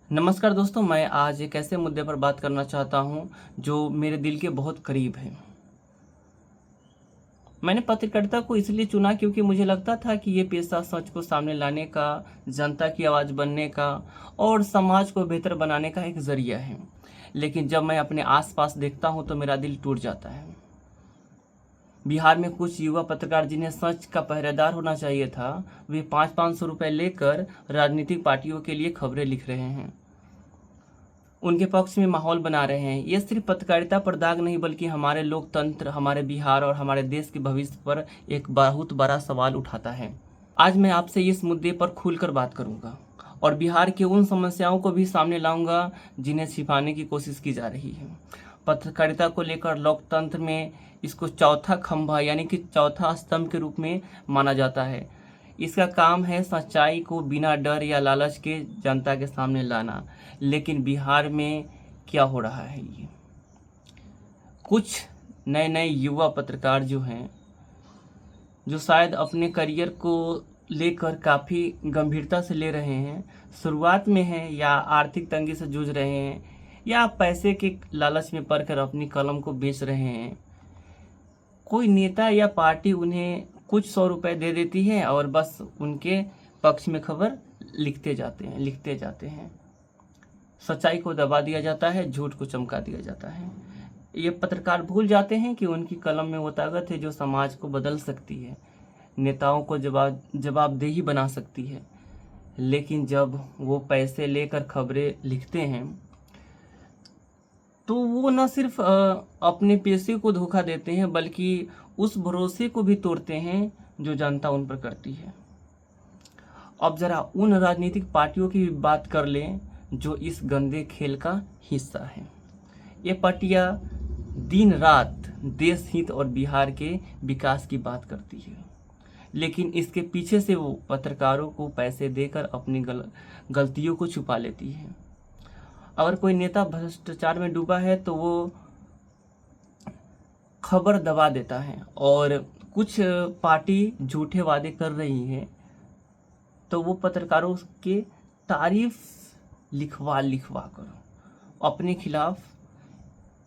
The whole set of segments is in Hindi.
नमस्कार दोस्तों, मैं आज एक ऐसे मुद्दे पर बात करना चाहता हूं जो मेरे दिल के बहुत करीब है। मैंने पत्रकारिता को इसलिए चुना क्योंकि मुझे लगता था कि ये पेशा सच को सामने लाने का, जनता की आवाज़ बनने का और समाज को बेहतर बनाने का एक ज़रिया है। लेकिन जब मैं अपने आसपास देखता हूं तो मेरा दिल टूट जाता है। बिहार में कुछ युवा पत्रकार जिन्हें सच का पहरेदार होना चाहिए था, वे 500-500 रुपये लेकर राजनीतिक पार्टियों के लिए खबरें लिख रहे हैं, उनके पक्ष में माहौल बना रहे हैं। ये सिर्फ पत्रकारिता पर दाग नहीं बल्कि हमारे लोकतंत्र, हमारे बिहार और हमारे देश के भविष्य पर एक बहुत बड़ा सवाल उठाता है। आज मैं आपसे इस मुद्दे पर खुलकर बात करूंगा और बिहार की उन समस्याओं को भी सामने लाऊंगा जिन्हें छिपाने की कोशिश की जा रही है। पत्रकारिता को लेकर लोकतंत्र में इसको चौथा खंभा यानी कि चौथा स्तंभ के रूप में माना जाता है। इसका काम है सच्चाई को बिना डर या लालच के जनता के सामने लाना। लेकिन बिहार में क्या हो रहा है, ये कुछ नए नए युवा पत्रकार जो हैं, जो शायद अपने करियर को लेकर काफ़ी गंभीरता से ले रहे हैं, शुरुआत में हैं या आर्थिक तंगी से जूझ रहे हैं या पैसे के लालच में पड़कर अपनी कलम को बेच रहे हैं। कोई नेता या पार्टी उन्हें कुछ 100 रुपए दे देती है और बस उनके पक्ष में खबर लिखते जाते हैं। सच्चाई को दबा दिया जाता है, झूठ को चमका दिया जाता है। ये पत्रकार भूल जाते हैं कि उनकी कलम में वो ताकत है जो समाज को बदल सकती है, नेताओं को जवाबदेही बना सकती है। लेकिन जब वो पैसे लेकर खबरें लिखते हैं तो वो न सिर्फ अपने पेशे को धोखा देते हैं बल्कि उस भरोसे को भी तोड़ते हैं जो जनता उन पर करती है। अब जरा उन राजनीतिक पार्टियों की बात कर लें जो इस गंदे खेल का हिस्सा है। ये पार्टियां दिन रात देश हित और बिहार के विकास की बात करती है, लेकिन इसके पीछे से वो पत्रकारों को पैसे देकर अपनी गलतियों को छुपा लेती है। अगर कोई नेता भ्रष्टाचार में डूबा है तो वो खबर दबा देता है, और कुछ पार्टी झूठे वादे कर रही है तो वो पत्रकारों के तारीफ लिखवा लिखवा कर अपने खिलाफ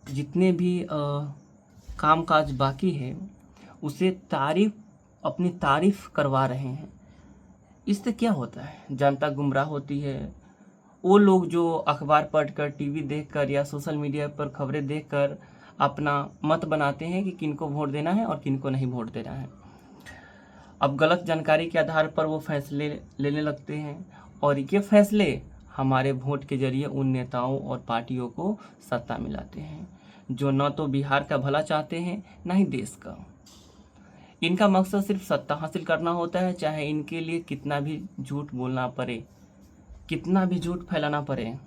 जितने भी कामकाज बाकी है उसे अपनी तारीफ करवा रहे हैं। इससे क्या होता है, जनता गुमराह होती है। वो लोग जो अखबार पढ़कर, टीवी देखकर या सोशल मीडिया पर खबरें देखकर अपना मत बनाते हैं कि किनको वोट देना है और किनको नहीं वोट देना है। अब गलत जानकारी के आधार पर वो फैसले लेने लगते हैं और ये फैसले हमारे वोट के जरिए उन नेताओं और पार्टियों को सत्ता मिलाते हैं जो न तो बिहार का भला चाहते हैं न ही देश का। इनका मकसद सिर्फ सत्ता हासिल करना होता है, चाहे इनके लिए कितना भी झूठ बोलना पड़े, कितना भी झूठ फैलाना पड़े।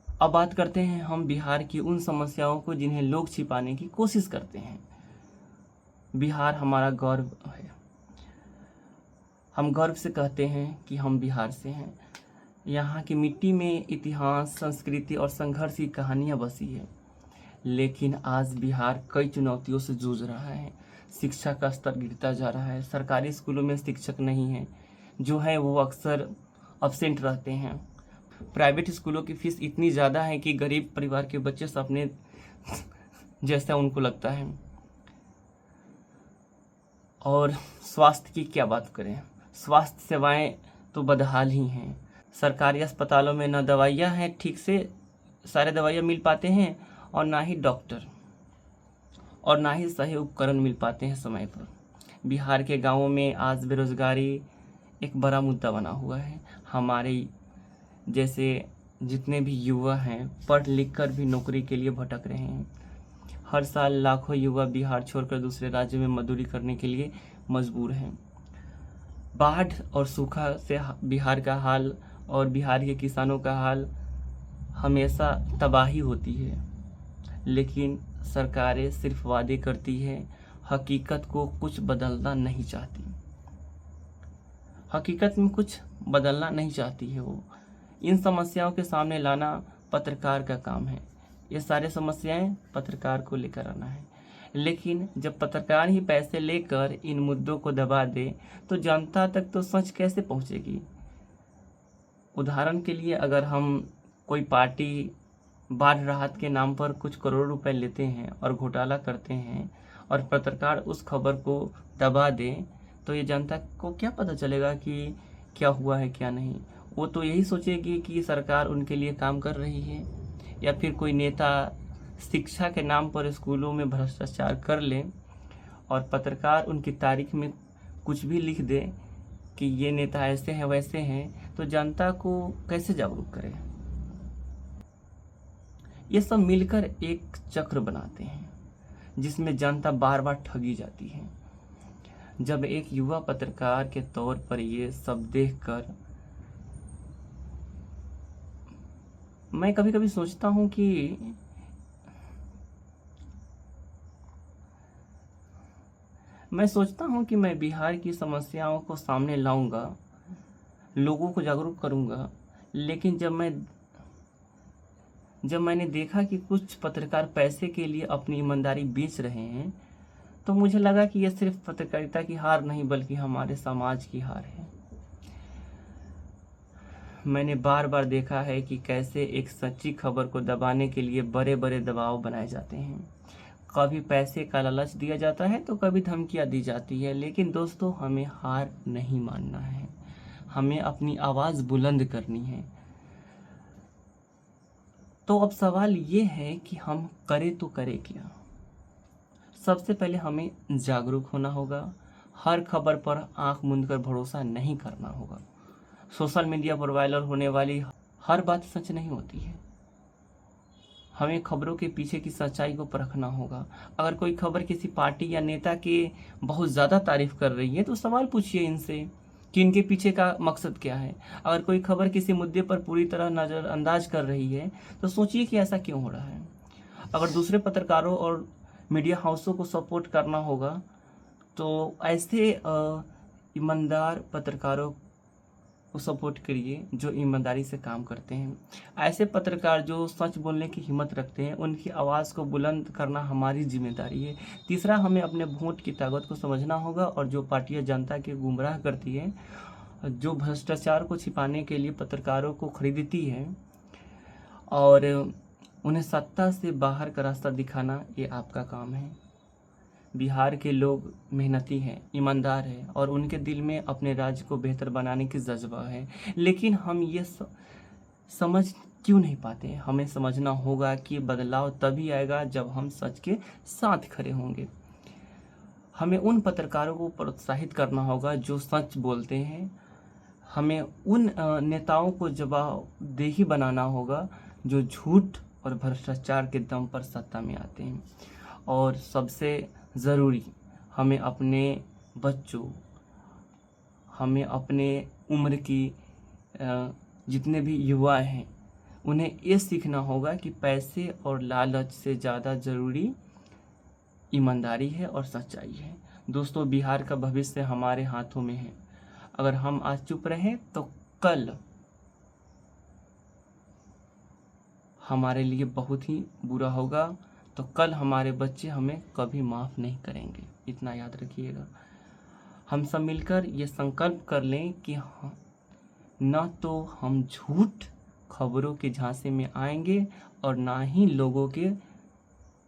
अब बात करते हैं हम बिहार की उन समस्याओं को जिन्हें लोग छिपाने की कोशिश करते हैं। बिहार हमारा गौरव है। हम गर्व से कहते हैं कि हम बिहार से हैं। यहाँ की मिट्टी में इतिहास, संस्कृति और संघर्ष की कहानियाँ बसी है। लेकिन आज बिहार कई चुनौतियों से जूझ रहा है। शिक्षा का स्तर गिरता जा रहा है। सरकारी स्कूलों में शिक्षक नहीं हैं, जो है वो अक्सर अब्सेंट रहते हैं। प्राइवेट स्कूलों की फीस इतनी ज़्यादा है कि गरीब परिवार के बच्चे सपने जैसा उनको लगता है। और स्वास्थ्य की क्या बात करें, स्वास्थ्य सेवाएं तो बदहाल ही हैं। सरकारी अस्पतालों में ना दवाइयाँ हैं ठीक से, सारे दवाइयाँ मिल पाते हैं, और ना ही डॉक्टर, और ना ही सही उपकरण मिल पाते हैं समय पर। बिहार के गांवों में आज बेरोजगारी एक बड़ा मुद्दा बना हुआ है। हमारे जैसे जितने भी युवा हैं पढ़ लिख कर भी नौकरी के लिए भटक रहे हैं। हर साल लाखों युवा बिहार छोड़कर दूसरे राज्यों में मजदूरी करने के लिए मजबूर हैं। बाढ़ और सूखा से बिहार का हाल और बिहार के किसानों का हाल हमेशा तबाही होती है, लेकिन सरकारें सिर्फ वादे करती है, हकीकत को कुछ बदलना नहीं चाहती। हकीकत में कुछ बदलना नहीं चाहती है वो। इन समस्याओं के सामने लाना पत्रकार का काम है। ये सारे समस्याएं पत्रकार को लेकर आना है। लेकिन जब पत्रकार ही पैसे लेकर इन मुद्दों को दबा दे तो जनता तक तो सच कैसे पहुंचेगी। उदाहरण के लिए अगर हम कोई पार्टी बाढ़ राहत के नाम पर कुछ करोड़ रुपए लेते हैं और घोटाला करते हैं और पत्रकार उस खबर को दबा दे, तो ये जनता को क्या पता चलेगा कि क्या हुआ है क्या नहीं। वो तो यही सोचेगी कि सरकार उनके लिए काम कर रही है। या फिर कोई नेता शिक्षा के नाम पर स्कूलों में भ्रष्टाचार कर ले और पत्रकार उनकी तारीख में कुछ भी लिख दे कि ये नेता ऐसे हैं वैसे हैं, तो जनता को कैसे जागरूक करे। ये सब मिलकर एक चक्र बनाते हैं जिसमें जनता बार बार ठगी जाती है। जब एक युवा पत्रकार के तौर पर ये सब देखकर मैं कभी कभी सोचता हूँ कि मैं बिहार की समस्याओं को सामने लाऊंगा, लोगों को जागरूक करूंगा। लेकिन जब मैंने देखा कि कुछ पत्रकार पैसे के लिए अपनी ईमानदारी बेच रहे हैं, तो मुझे लगा कि यह सिर्फ पत्रकारिता की हार नहीं बल्कि हमारे समाज की हार है। मैंने बार बार देखा है कि कैसे एक सच्ची खबर को दबाने के लिए बड़े बड़े दबाव बनाए जाते हैं। कभी पैसे का लालच दिया जाता है तो कभी धमकियां दी जाती है। लेकिन दोस्तों, हमें हार नहीं मानना है, हमें अपनी आवाज़ बुलंद करनी है। तो अब सवाल ये है कि हम करें तो करें क्या। सबसे पहले हमें जागरूक होना होगा। हर खबर पर आंख मूंद कर भरोसा नहीं करना होगा। सोशल मीडिया पर वायरल होने वाली हर बात सच नहीं होती है। हमें खबरों के पीछे की सच्चाई को परखना होगा। अगर कोई खबर किसी पार्टी या नेता के बहुत ज़्यादा तारीफ कर रही है तो सवाल पूछिए इनसे कि इनके पीछे का मकसद क्या है। अगर कोई खबर किसी मुद्दे पर पूरी तरह नज़रअंदाज कर रही है तो सोचिए कि ऐसा क्यों हो रहा है। अगर दूसरे पत्रकारों और मीडिया हाउसों को सपोर्ट करना होगा तो ऐसे ईमानदार पत्रकारों को सपोर्ट करिए जो ईमानदारी से काम करते हैं। ऐसे पत्रकार जो सच बोलने की हिम्मत रखते हैं, उनकी आवाज़ को बुलंद करना हमारी जिम्मेदारी है। तीसरा, हमें अपने वोट की ताकत को समझना होगा और जो पार्टियां जनता के गुमराह करती है, जो भ्रष्टाचार को छिपाने के लिए पत्रकारों को खरीदती है और उन्हें सत्ता से बाहर का रास्ता दिखाना, ये आपका काम है। बिहार के लोग मेहनती हैं, ईमानदार हैं और उनके दिल में अपने राज्य को बेहतर बनाने की जज्बा है। लेकिन हम ये समझ क्यों नहीं पाते। हमें समझना होगा कि बदलाव तभी आएगा जब हम सच के साथ खड़े होंगे। हमें उन पत्रकारों को प्रोत्साहित करना होगा जो सच बोलते हैं। हमें उन नेताओं को जवाबदेही बनाना होगा जो झूठ और भ्रष्टाचार के दम पर सत्ता में आते हैं। और सबसे ज़रूरी, हमें अपने बच्चों, हमें अपने उम्र की जितने भी युवा हैं, उन्हें ये सीखना होगा कि पैसे और लालच से ज़्यादा ज़रूरी ईमानदारी है और सच्चाई है। दोस्तों, बिहार का भविष्य हमारे हाथों में है। अगर हम आज चुप रहें तो कल हमारे लिए बहुत ही बुरा होगा। तो कल हमारे बच्चे हमें कभी माफ़ नहीं करेंगे, इतना याद रखिएगा। हम सब मिलकर ये संकल्प कर लें कि न तो हम झूठ खबरों के झांसे में आएंगे और ना ही लोगों के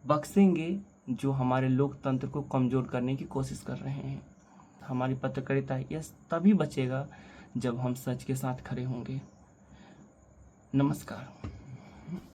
बख्शेंगे जो हमारे लोकतंत्र को कमज़ोर करने की कोशिश कर रहे हैं। हमारी पत्रकारिता यह तभी बचेगा जब हम सच के साथ खड़े होंगे। नमस्कार।